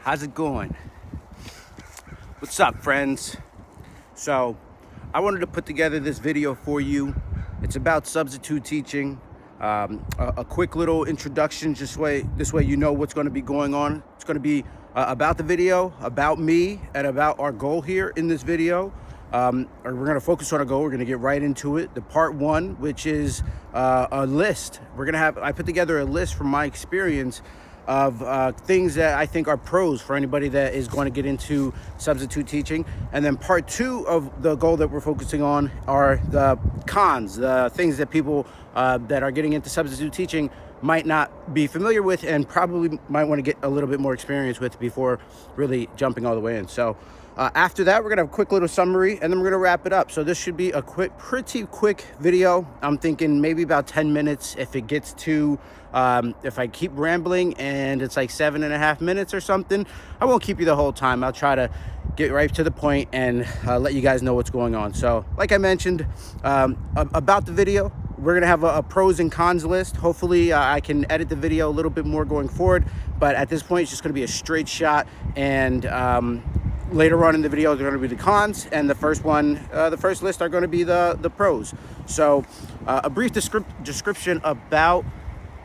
How's it going? What's up, friends? So I wanted to put together this video for you. It's about substitute teaching. A quick little introduction, this way you know what's going to be going on. It's going to be about the video, about me, and about our goal here in this video. We're going to focus on our goal. We're going to get right into it. The part one, which is a list. I put together a list from my experience of things that I think are pros for anybody that is going to get into substitute teaching. And then part two of the goal that we're focusing on are the cons, the things that people that are getting into substitute teaching might not be familiar with and probably might want to get a little bit more experience with before really jumping all the way in. So after that, we're gonna have a quick little summary and then we're gonna wrap it up. So this should be a pretty quick video. I'm thinking maybe about 10 minutes. If it gets to, if I keep rambling and it's like 7.5 minutes or something, I won't keep you the whole time. I'll try to get right to the point and let you guys know what's going on. So like I mentioned, about the video, we're gonna have a pros and cons list. Hopefully I can edit the video a little bit more going forward, but at this point it's just gonna be a straight shot. And later on in the video, they're going to be the cons, and the first list are going to be the pros. So a brief description about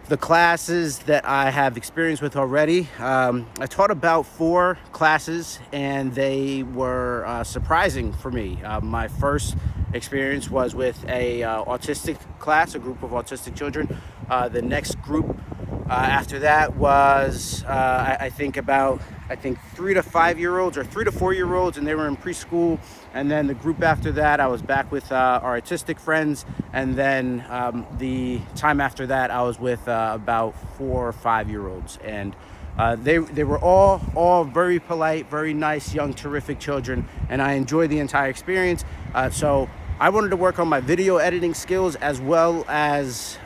the classes that I have experience with already. I taught about 4 classes, and they were surprising for me. My first experience was with a autistic class, a group of autistic children. The next group after that was I think 3 to 5 year olds or 3 to 4 year olds, and they were in preschool. And then the group after that, I was back with our autistic friends, and then the time after that, I was with about 4 or 5 year olds, and they were all very polite, very nice, young, terrific children, and I enjoyed the entire experience. So I wanted to work on my video editing skills as well as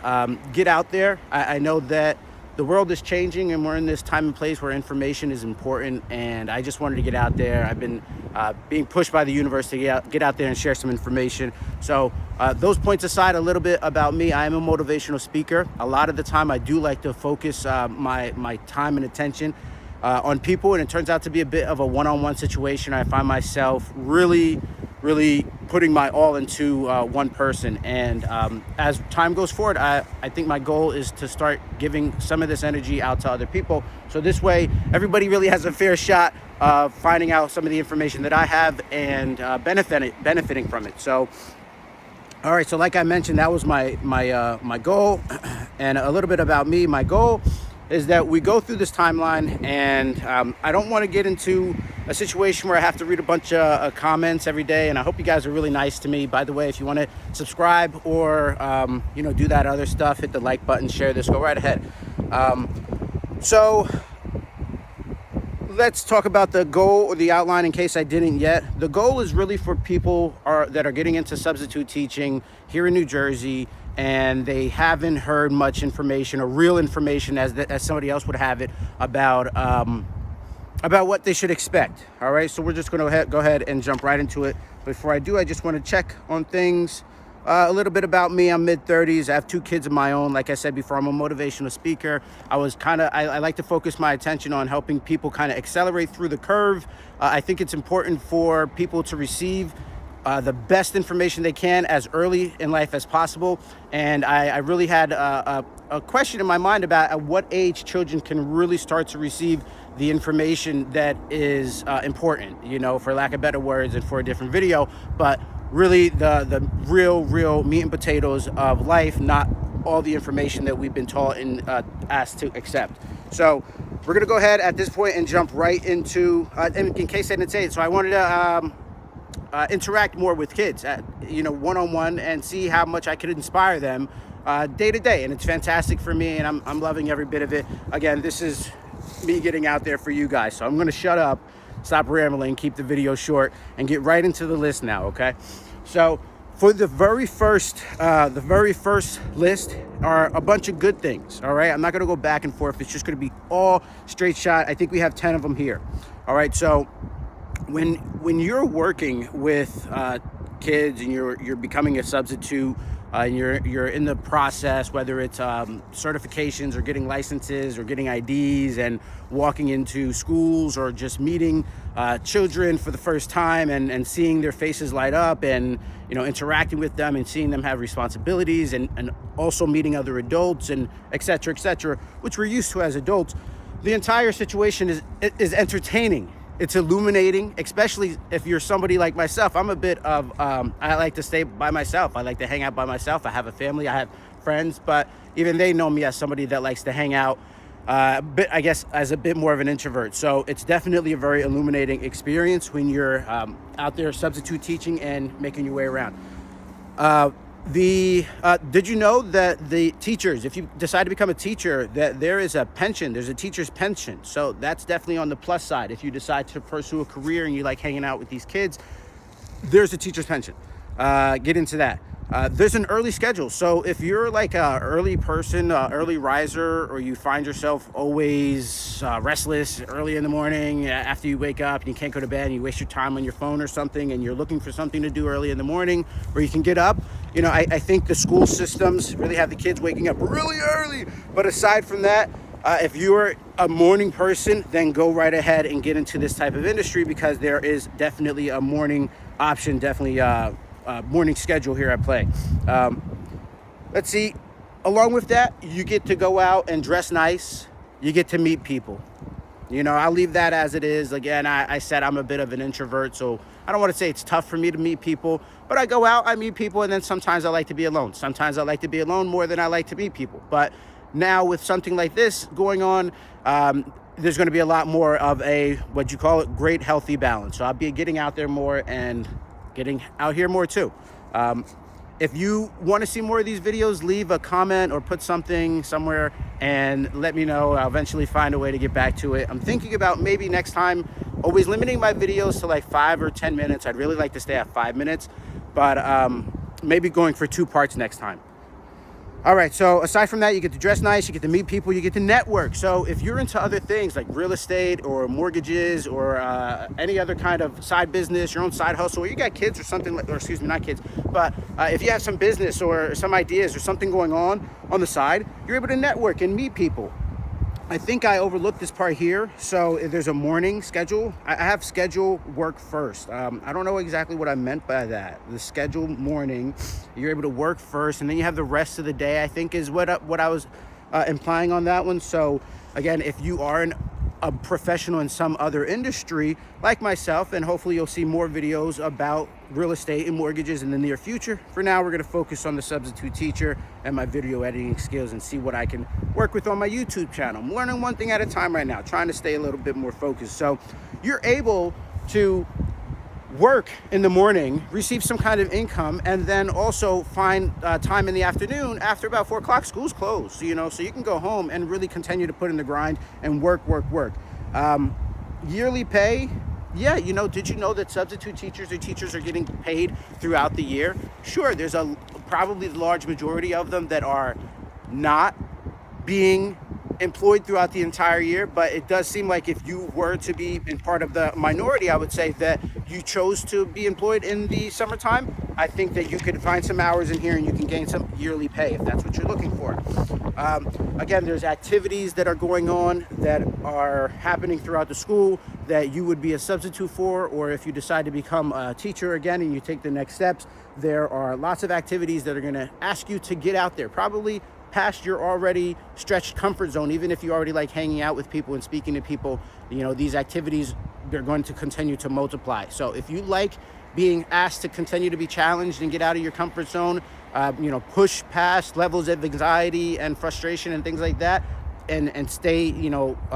get out there. I know that the world is changing and we're in this time and place where information is important, and I just wanted to get out there. I've been being pushed by the university to get out there and share some information. So those points aside, a little bit about me. I am a motivational speaker. A lot of the time I do like to focus my time and attention on people, and it turns out to be a bit of a one-on-one situation. I find myself really putting my all into one person, and as time goes forward, I think my goal is to start giving some of this energy out to other people, so this way everybody really has a fair shot of finding out some of the information that I have and benefiting from it. So all right, so like I mentioned, that was my goal. And a little bit about me. My goal is that we go through this timeline, and I don't want to get into a situation where I have to read a bunch of comments every day, and I hope you guys are really nice to me. By the way, if you want to subscribe or do that other stuff, hit the like button, share this, go right ahead. So let's talk about the goal or the outline in case I didn't yet. The goal is really for people that are getting into substitute teaching here in New Jersey, and they haven't heard much information or real information as somebody else would have it about what they should expect. All right, so we're just going to go ahead and jump right into it. Before I do, I just want to check on things. A little bit about me. I'm mid-30s. I have 2 kids of my own. Like I said before, I'm a motivational speaker. I like to focus my attention on helping people kind of accelerate through the curve. I think it's important for people to receive the best information they can as early in life as possible. And I really had a question in my mind about at what age children can really start to receive the information that is important, for lack of better words and for a different video, but really the real meat and potatoes of life, not all the information that we've been taught and asked to accept. So we're gonna go ahead at this point and jump right into, in case I didn't say it, so I wanted to interact more with kids, one-on-one, and see how much I could inspire them day to day. And it's fantastic for me, and I'm loving every bit of it. Again, this is me getting out there for you guys. So I'm going to shut up, stop rambling, keep the video short, and get right into the list now, okay? So for the very first list are a bunch of good things, all right? I'm not going to go back and forth. It's just going to be all straight shot. I think we have 10 of them here. All right, so when you're working with kids and you're becoming a substitute and you're in the process, whether it's certifications or getting licenses or getting IDs and walking into schools or just meeting children for the first time and seeing their faces light up and interacting with them and seeing them have responsibilities and also meeting other adults and et cetera, which we're used to as adults. The entire situation is entertaining. It's illuminating, especially if you're somebody like myself. I'm a bit of, I like to stay by myself. I like to hang out by myself. I have a family, I have friends, but even they know me as somebody that likes to hang out, I guess, as a bit more of an introvert. So it's definitely a very illuminating experience when you're out there substitute teaching and making your way around. Did you know that the teachers, if you decide to become a teacher, that there is a pension, there's a teacher's pension. So that's definitely on the plus side. If you decide to pursue a career and you like hanging out with these kids, there's a teacher's pension. Get into that. There's an early schedule. So if you're like a early person, early riser, or you find yourself always restless early in the morning after you wake up and you can't go to bed and you waste your time on your phone or something and you're looking for something to do early in the morning where you can get up, I think the school systems really have the kids waking up really early. But aside from that, if you're a morning person, then go right ahead and get into this type of industry because there is definitely a morning option, definitely morning schedule here at Play. Let's see, along with that, you get to go out and dress nice. You get to meet people. I'll leave that as it is. Again, I said I'm a bit of an introvert, so I don't want to say it's tough for me to meet people, but I go out, I meet people, and then sometimes I like to be alone. Sometimes I like to be alone more than I like to meet people. But now with something like this going on, there's going to be a lot more of a, what you call it, great healthy balance. So I'll be getting out there more and getting out here more too. If you want to see more of these videos, leave a comment or put something somewhere and let me know. I'll eventually find a way to get back to it. I'm thinking about maybe next time always limiting my videos to like 5 or 10 minutes. I'd really like to stay at 5 minutes, but maybe going for 2 parts next time. All right, so aside from that, you get to dress nice, you get to meet people, you get to network. So if you're into other things like real estate or mortgages or any other kind of side business, your own side hustle, or you got kids or something, or excuse me, not kids, but if you have some business or some ideas or something going on the side, you're able to network and meet people. I think I overlooked this part here. So if there's a morning schedule, I have schedule work first. I don't know exactly what I meant by that. The schedule morning, you're able to work first, and then you have the rest of the day, I think is what I was implying on that one. So again, if you are a professional in some other industry like myself, and hopefully you'll see more videos about real estate and mortgages in the near future. For now, we're going to focus on the substitute teacher and my video editing skills and see what I can work with on my YouTube channel. I'm learning one thing at a time right now, trying to stay a little bit more focused. So you're able to work in the morning, receive some kind of income, and then also find time in the afternoon after about 4 o'clock. School's closed, so you can go home and really continue to put in the grind and work. Yearly pay, yeah, did you know that substitute teachers or teachers are getting paid throughout the year? Sure, there's probably the large majority of them that are not being employed throughout the entire year, but it does seem like if you were to be in part of the minority, I would say that you chose to be employed in the summertime, I think that you could find some hours in here and you can gain some yearly pay if that's what you're looking for. Again, there's activities that are going on that are happening throughout the school that you would be a substitute for, or if you decide to become a teacher again and you take the next steps, there are lots of activities that are going to ask you to get out there, probably past your already stretched comfort zone. Even if you already like hanging out with people and speaking to people, these activities, they're going to continue to multiply. So if you like being asked to continue to be challenged and get out of your comfort zone, push past levels of anxiety and frustration and things like that, and stay,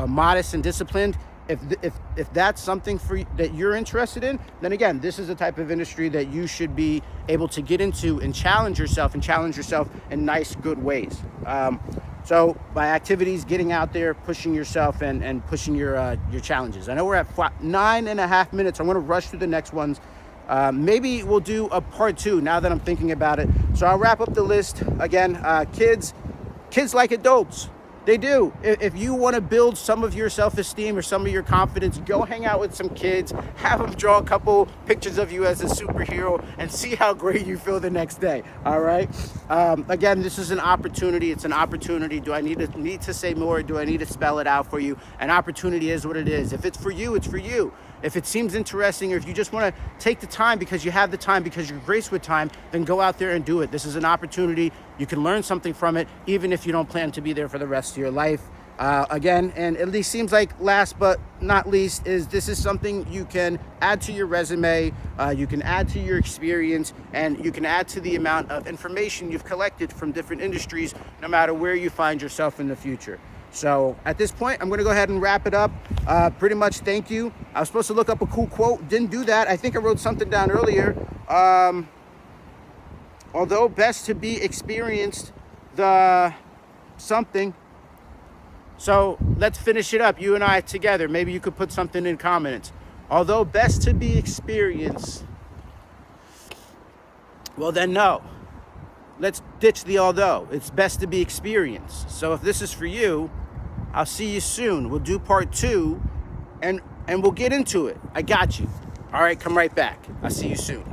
modest and disciplined, if that's something that you're interested in, then again, this is the type of industry that you should be able to get into and challenge yourself in nice, good ways. So by activities, getting out there, pushing yourself and pushing your challenges. I know we're at 9.5 minutes. I want to rush through the next ones. Maybe we'll do a part 2 now that I'm thinking about it. So I'll wrap up the list again. Kids like adults. They do. If you want to build some of your self-esteem or some of your confidence, go hang out with some kids, have them draw a couple pictures of you as a superhero, and see how great you feel the next day. All right. Again, this is an opportunity. It's an opportunity. Do I need to say more? Do I need to spell it out for you? An opportunity is what it is. If it's for you, it's for you. If it seems interesting, or if you just want to take the time because you have the time, because you're graced with time, then go out there and do it. This is an opportunity. You can learn something from it, even if you don't plan to be there for the rest of your life. Again, and at least seems like last but not least, is this is something you can add to your resume, you can add to your experience, and you can add to the amount of information you've collected from different industries, no matter where you find yourself in the future. So at this point, I'm going to go ahead and wrap it up. Pretty much thank you. I was supposed to look up a cool quote. Didn't do that. I think I wrote something down earlier. Although best to be experienced, the something. So let's finish it up, you and I together. Maybe you could put something in comments. Although best to be experienced, well then no. Let's ditch the although. It's best to be experienced. So if this is for you, I'll see you soon. We'll do part 2 and we'll get into it. I got you. All right, come right back. I'll see you soon.